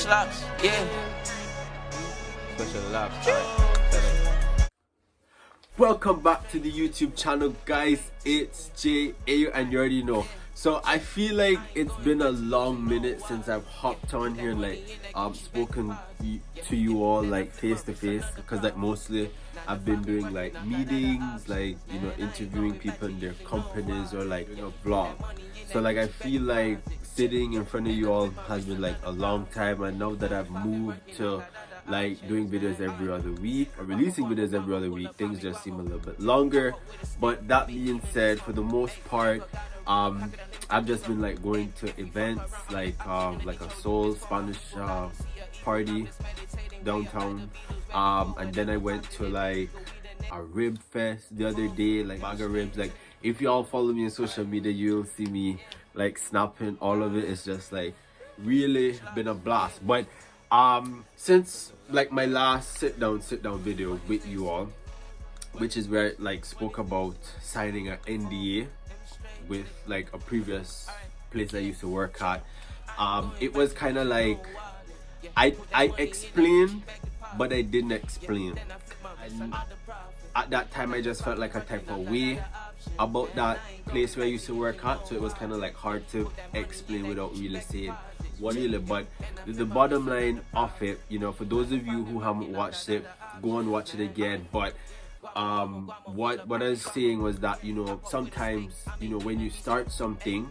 Special ops, yeah. Special ops. Alright. Welcome back to the YouTube channel, guys. It's Jay Ayyo, and you already know. So I feel like it's been a long minute since I've hopped on here and spoken to you all like face to face, because like mostly I've been doing like meetings, like interviewing people in their companies, or like doing a vlog. So like I feel like sitting in front of you all has been like a long time, and now that I've moved to like doing videos every other week or releasing videos every other week, things just seem a little bit longer. But that being said, for the most part, I've just been like going to events like a soul Spanish party downtown, and then I went to like a rib fest the other day, like bag of ribs. Like if y'all follow me on social media, you'll see me like snapping all of it. It's just like really been a blast. But since like my last sit down video with you all, which is where I like spoke about signing an NDA with like a previous place I used to work at, it was kind of like I explained, but I didn't explain. And at that time I just felt like a type of way about that place where I used to work at, so it was kind of like hard to explain without really saying what really. But the bottom line of it, for those of you who haven't watched it, go and watch it again. But what I was saying was that sometimes when you start something,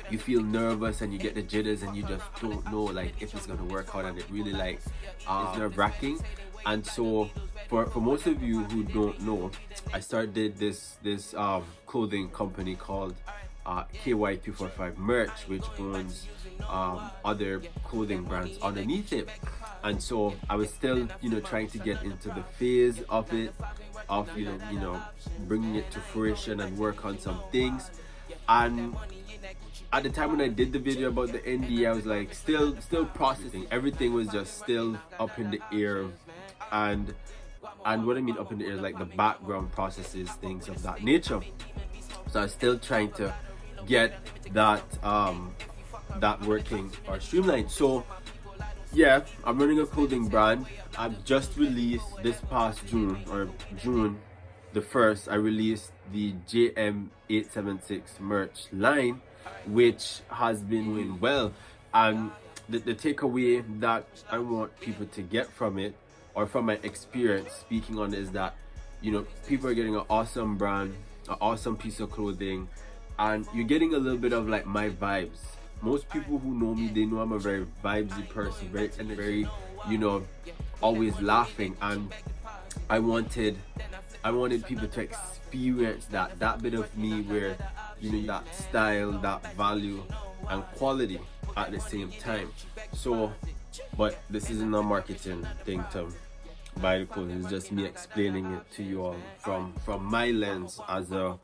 you feel nervous and you get the jitters and you just don't know like if it's gonna work out, and it really like is nerve-wracking. And so for most of you who don't know, I started this clothing company called KY245 Merch, which owns other clothing brands underneath it. And so I was still trying to get into the phase of it, of bringing it to fruition and work on some things. And at the time when I did the video about the NDA, I was like still processing. Everything was just still up in the air. And what I mean up in the air is like the background processes, things of that nature. So I was still trying to get that that working or streamlined. So yeah, I'm running a clothing brand. I've just released this past June the 1st, I released the JM876 merch line, which has been doing well. And the takeaway that I want people to get from it, or from my experience speaking on it, is that people are getting an awesome brand, an awesome piece of clothing, and you're getting a little bit of like my vibes. Most people who know me, they know I'm a very vibesy person, very always laughing, and I wanted people to experience that bit of me where that style, that value and quality at the same time. So but this isn't a marketing thing to buy the clothes. It's just me explaining it to you all from my lens as a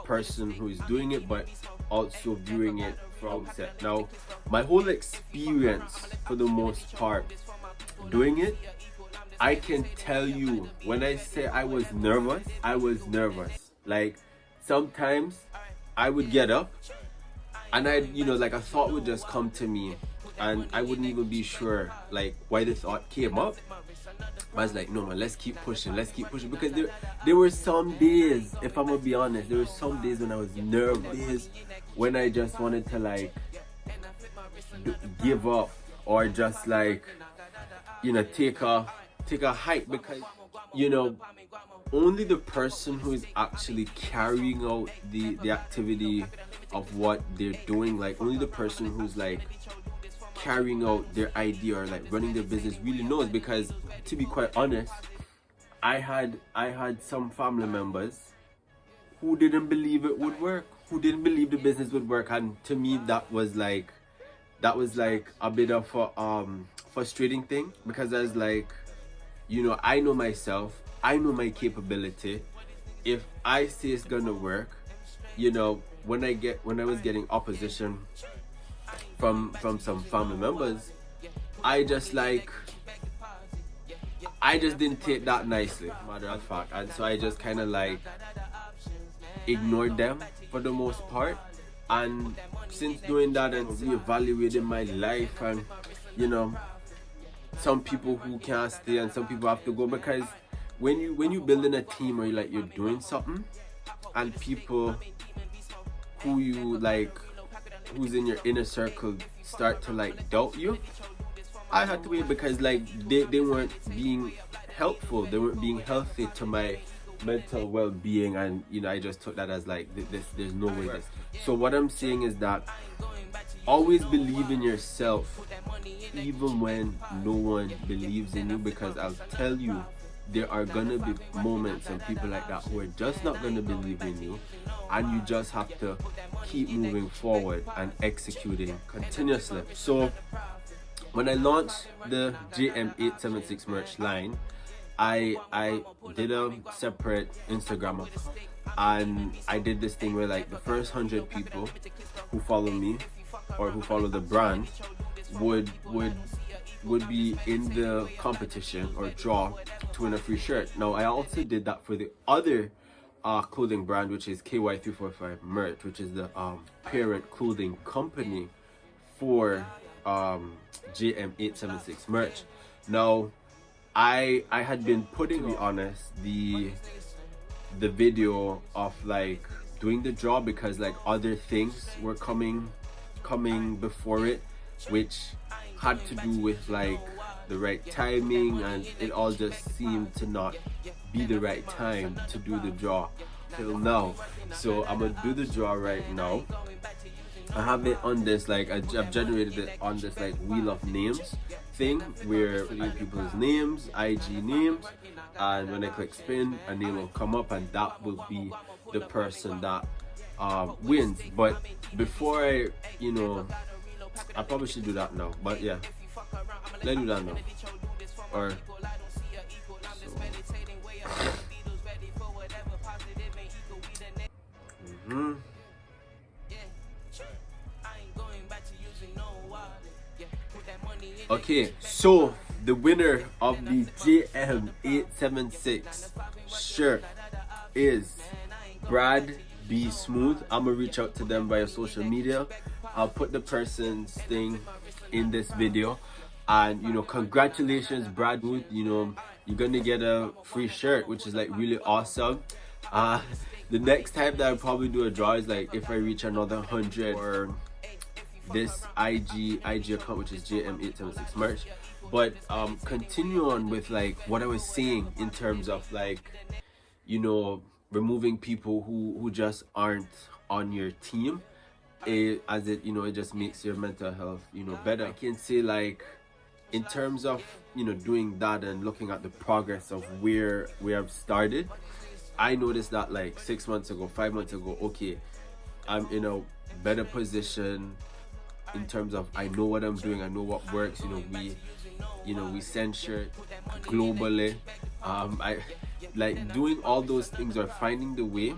person who is doing it, but also viewing it from set. Now, my whole experience, for the most part, doing it, I can tell you, when I say I was nervous, I was nervous. Like sometimes I would get up and like a thought would just come to me, and I wouldn't even be sure like why the thought came up. But I was like, no man, let's keep pushing, because there were some days, if I'm gonna be honest, there were some days when I was nervous, when I just wanted to like give up, or just like take a hike, because only the person who is actually carrying out the activity of what they're doing, like only the person who's like carrying out their idea or like running their business really knows. Because to be quite honest, I had some family members who didn't believe it would work, who didn't believe the business would work, and to me that was like a bit of a frustrating thing, because I was like, I know myself, I know my capability. If I say it's gonna work, when I was getting opposition from some family members, I just didn't take that nicely, matter of fact. And so I just kind of like ignored them for the most part. And since doing that and reevaluating my life, and you know, some people who can't stay and some people have to go, because when you building a team or you're doing something and people who you like, who's in your inner circle, start to like doubt you, I had to wait, because like they weren't being helpful, they weren't being healthy to my mental well-being, and you know, I just took that as like there's no way this. So what I'm saying is that always believe in yourself even when no one believes in you, because I'll tell you, there are gonna be moments and people like that who are just not gonna believe in you, and you just have to keep moving forward and executing continuously. So when I launched the JM876 merch line, I did a separate Instagram account, and I did this thing where like the first 100 people who follow me or who follow the brand would be in the competition or draw to win a free shirt. Now I also did that for the other clothing brand, which is KY345 Merch, which is the parent clothing company for JM876 Merch. Now I had been putting, to be honest, the video of like doing the draw, because like other things were coming before it, which had to do with like the right timing, and it all just seemed to not be the right time to do the draw till now. So I'm gonna do the draw right now. I have it on this, like I've generated it on this like wheel of names thing, where putting people's names, IG names, and when I click spin, a name will come up, and that will be the person that wins. But before I, you know, I probably should do that now, but yeah, let's do that now. Or so. Okay, so the winner of the JM876 shirt is Brad B Smooth. I'm gonna reach out to them via social media. I'll put the person's thing in this video, and you know, congratulations Brad Smooth, you know, you're gonna get a free shirt, which is like really awesome. The next time that I'll probably do a draw is like if I reach another 100 or this IG account, which is JM876 Merch. But continue on with like what I was saying in terms of like, you know, removing people who just aren't on your team, as it, you know, it just makes your mental health, you know, better. I can say like in terms of, you know, doing that and looking at the progress of where we have started, I noticed that like 6 months ago, 5 months ago, okay, I'm in a better position in terms of I know what I'm doing, I know what works. You know, we send shirt globally. I like doing all those things, or finding the way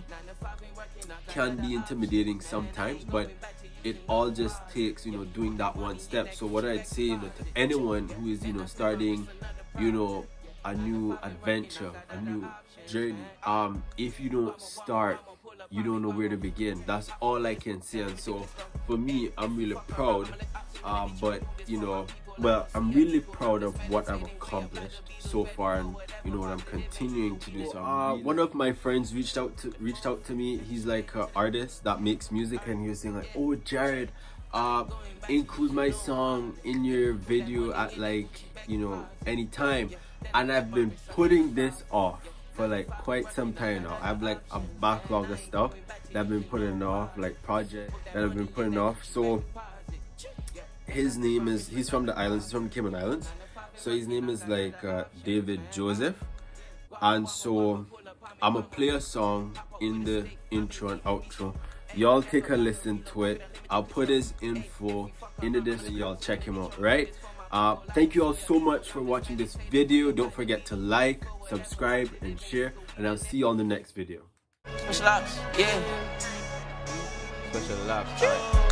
can be intimidating sometimes, but it all just takes, you know, doing that one step. So what I'd say, you know, to anyone who is, you know, starting, you know, a new adventure, a new journey, if you don't start, you don't know where to begin. That's all I can say. And so for me, I'm really proud, but you know, well, I'm really proud of what I've accomplished so far, and you know what I'm continuing to do. So one of my friends reached out to me. He's like an artist that makes music, and he was saying like, oh Jared, include my song in your video at like, you know, anytime. And I've been putting this off for like quite some time now. I have like a backlog of stuff that I've been putting off, like projects that I've been putting off. So his name is, he's from the islands, he's from the Cayman Islands, so his name is like David Joseph. And so I'm gonna play a song in the intro and outro. Y'all take a listen to it. I'll put his info in the description. Y'all check him out, right? Thank you all so much for watching this video. Don't forget to like, subscribe, and share, and I'll see you on the next video. Special ops, yeah. Special ops,